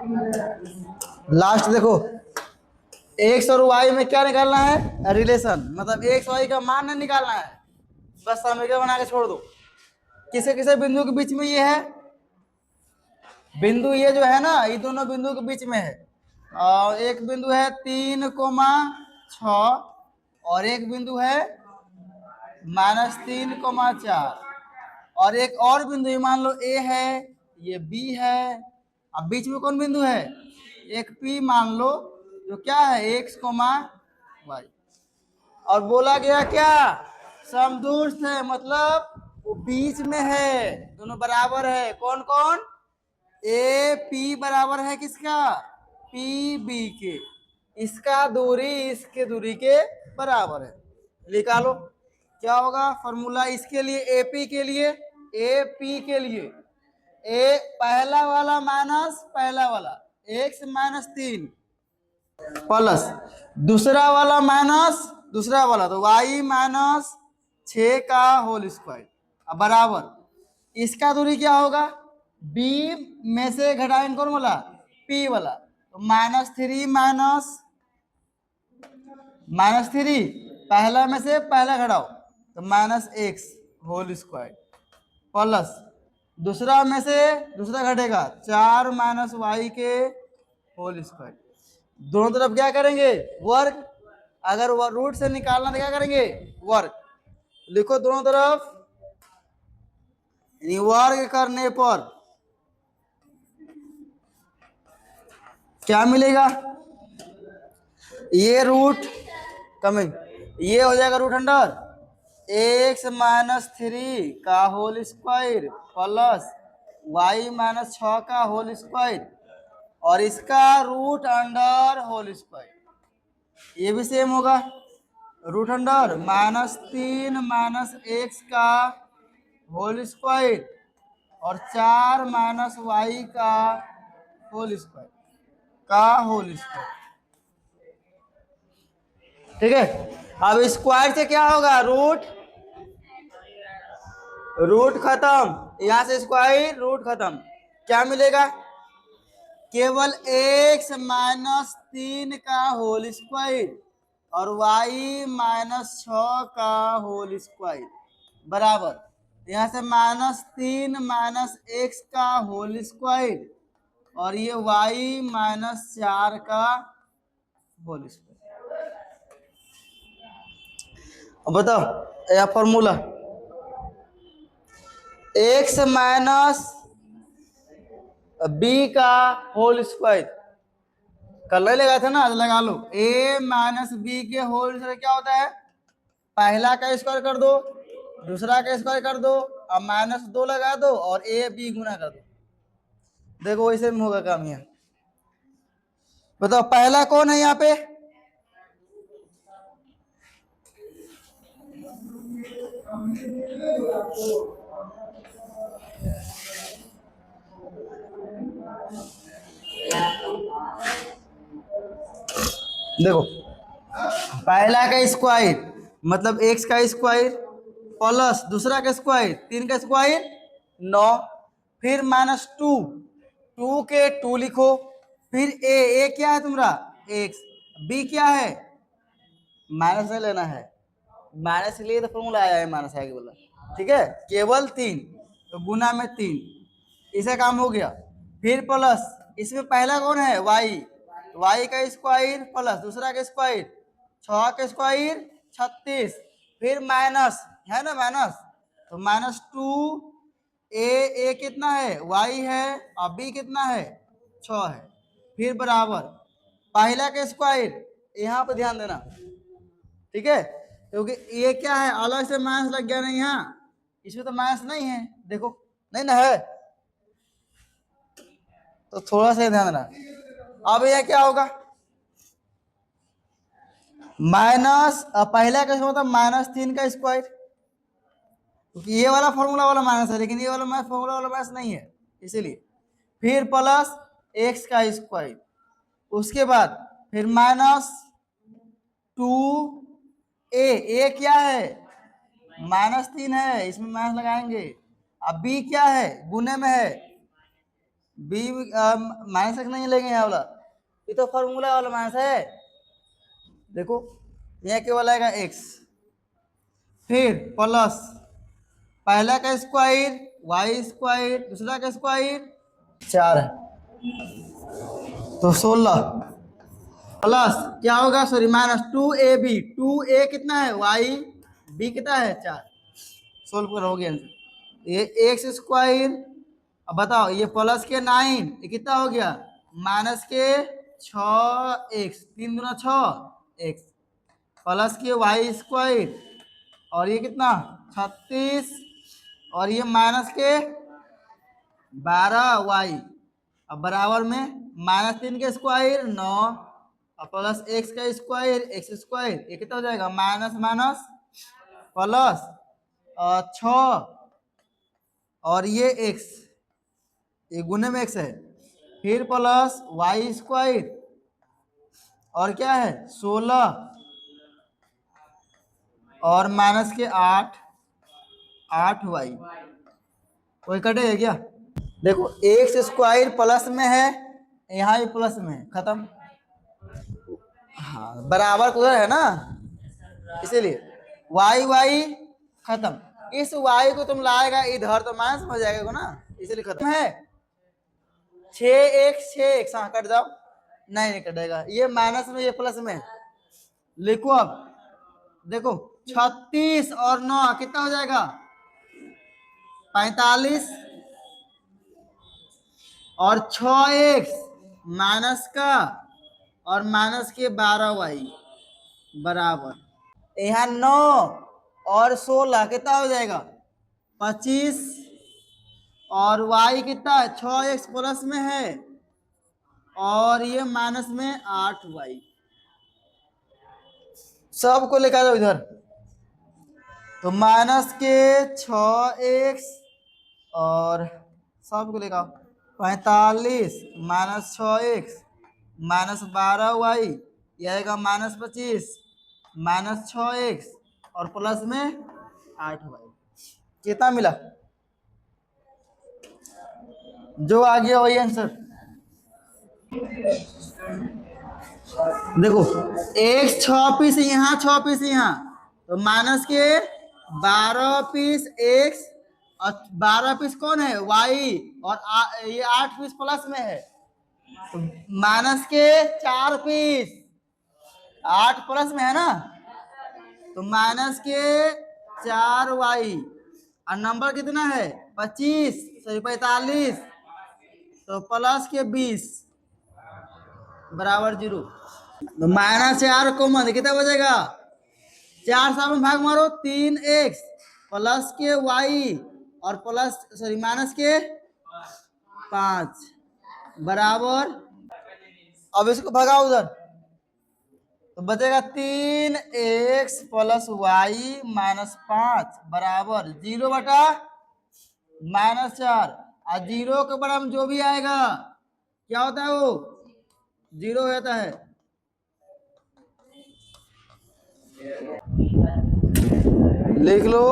Last देखो, x और Y में क्या निकालना है, रिलेशन, मतलब एक्स वाई का मान नहीं निकालना है, बस समीकरण बना के छोड़ दो। किसे किसे बिंदु के बीच में ये है, बिंदु ये जो है ना, ये दोनों बिंदु के बीच में है। और एक बिंदु है 3,6 और एक बिंदु है -3,4 और एक और बिंदु मान लो ए है, ये बी है। अब बीच में कौन बिंदु है, एक पी मान लो, जो क्या है एक्स, वाई। और बोला गया क्या, समदूरस्थ है, मतलब वो बीच में है, दोनों बराबर है। कौन कौन, ए पी बराबर है किसका, पी बी के, इसका दूरी इसके दूरी के बराबर है। निकालो क्या होगा फॉर्मूला इसके लिए, एपी के लिए, एपी के लिए, ए पहला वाला माइनस पहला वाला एक्स -3 प्लस दूसरा वाला माइनस दूसरा वाला, तो वाई -6 का होल स्क्वायर बराबर इसका दूरी क्या होगा, बी में से घटाएंगे कौन वाला, पी वाला, तो -3 -3 पहला में से पहला घटाओ तो -x होल स्क्वायर प्लस दूसरा में से दूसरा घटेगा 4 -y के होल स्क्वायर। दोनों तरफ क्या करेंगे, वर्ग, अगर रूट से निकालना तो क्या करेंगे, वर्ग। लिखो दोनों तरफ, वर्ग करने पर क्या मिलेगा, ये रूट कमिंग, ये हो जाएगा रूट अंडर x -3 का होल स्क्वायर प्लस y -6 का होल स्क्वायर और इसका रूट अंडर होल स्क्वायर, ये भी सेम होगा, रूट अंडर -3 x का होल स्क्वायर और 4 y का होल स्क्वायर ठीक है। अब स्क्वायर से क्या होगा, रूट खत्म, यहां से स्क्वायर रूट खत्म, क्या मिलेगा, केवल x -3 का होल स्क्वायर और y -6 का होल स्क्वायर बराबर, यहां से -3 x का होल स्क्वायर और ये y -4 का होल स्क्वायर। अब बताओ यह फॉर्मूला, x b का होल स्क्वायर कल नहीं लगाया था ना, आज लगा लो, a -b के होल स्क्वायर क्या होता है, पहला का स्क्वायर कर दो, दूसरा का स्क्वायर कर दो, अब -2 लगा दो और a b गुना कर दो, देखो वैसे में होगा काम। यहाँ बताओ पहला कौन है यहाँ पे, देखो पहला का स्क्वायर मतलब x का स्क्वायर प्लस दूसरा का स्क्वायर 3 का स्क्वायर 9, फिर -2 के 2 लिखो, फिर a क्या है तुम्हारा x, b क्या है माइनस नहीं लेना है, माइनस के लिए तो फॉर्मूला आया है माइनस है बोला, ठीक है, केवल 3 तो गुना में 3, इसका काम हो गया। फिर प्लस इसमें पहला कौन है y का स्क्वायर प्लस दूसरा का स्क्वायर 6 का स्क्वायर 36, फिर माइनस है ना माइनस, तो -2 a कितना है y है और b कितना है 6 है, फिर बराबर पहला का स्क्वायर, यहाँ पर ध्यान देना ठीक है, क्योंकि ये क्या है अलग से माइनस लग गया, नहीं यहाँ इसमें तो माइनस नहीं है, देखो नहीं ना है, तो थोड़ा सा ध्यान देना। अब यह क्या होगा, माइनस पहला का मतलब -3 का स्क्वायर, क्योंकि ये वाला फॉर्मूला वाला माइनस है लेकिन ये वाला फॉर्मूला वाला माइनस नहीं है इसीलिए, फिर प्लस x का स्क्वायर, उसके बाद फिर -2a क्या है -3 है, इसमें माइनस लगाएंगे, अब b क्या है गुने में है बी माइनस एक्स नहीं लेंगे यहाँ वाला, ये तो फॉर्मूला वाला माइनस है। देखो यहाँ केवल आएगा एक्स, फिर प्लस पहला का स्क्वायर वाई स्क्वायर, दूसरा का स्क्वायर 4 है तो 16 प्लस क्या होगा, सॉरी माइनस 2ab, 2a कितना है वाई, बी कितना है 4। सोल्व करो, हो गया आंसर। ये एक्स स्क्वायर, अब बताओ ये प्लस के 9, ये कितना हो गया माइनस के 6x, 3 दूना 6x, प्लस के वाई स्क्वायर और ये कितना 36 और ये माइनस के 12y, अब बराबर में -3 का स्क्वायर 9 और प्लस एक्स का स्क्वायर एक्स स्क्वायर, ये कितना हो जाएगा माइनस माइनस प्लस 6 और ये एक्स, ये गुने में एक्स है, फिर प्लस वाई स्क्वायर और क्या है 16 और माइनस के 8y, कोई कटेगा क्या। देखो एक्स स्क्वायर प्लस में है, यहाँ भी प्लस में है, खत्म। हाँ बराबर उधर है ना, इसीलिए वाई वाई खत्म। इस वाई को तुम लाएगा इधर तो माइनस हो जाएगा ना, इसीलिए खत्म है। 6x 6x, हाँ कट जाओ, नहीं कटेगा, ये माइनस में ये प्लस में, लिखो अब देखो 36 और 9 कितना हो जाएगा 45 और 6x माइनस का और माइनस के 12y बराबर, यहाँ 9 और 16 कितना हो जाएगा 25 और y कितना है 6x प्लस में है और ये माइनस में 8y, सबको लेकर जाओ इधर, तो माइनस के 6x और सबको लेकर 45 माइनस 6x माइनस 12y, यह आएगा माइनस 25 माइनस 6x और प्लस में 8y, कितना मिला, जो आ गया वही आंसर। देखो x 6 पीस यहाँ 6 पीस यहाँ, तो माइनस के 12 पीस x और 12 पीस कौन है y और ये 8 पीस प्लस में है, तो माइनस के 4 पीस 8 प्लस में है ना, तो माइनस के 4y और नंबर कितना है 25 सॉरी 45, तो प्लस के 20 बराबर 0, तो माइनस 4 कॉमन कितना बचेगा 4 साथ में भाग मारो 3x प्लस के y और प्लस सॉरी माइनस के 5 बराबर, अब इसको भगाओ उधर, तो बचेगा 3x प्लस वाई माइनस 5 बराबर 0 बटा -4, और 0 के बराबर जो भी आएगा क्या होता है वो 0 होता है। लिख लो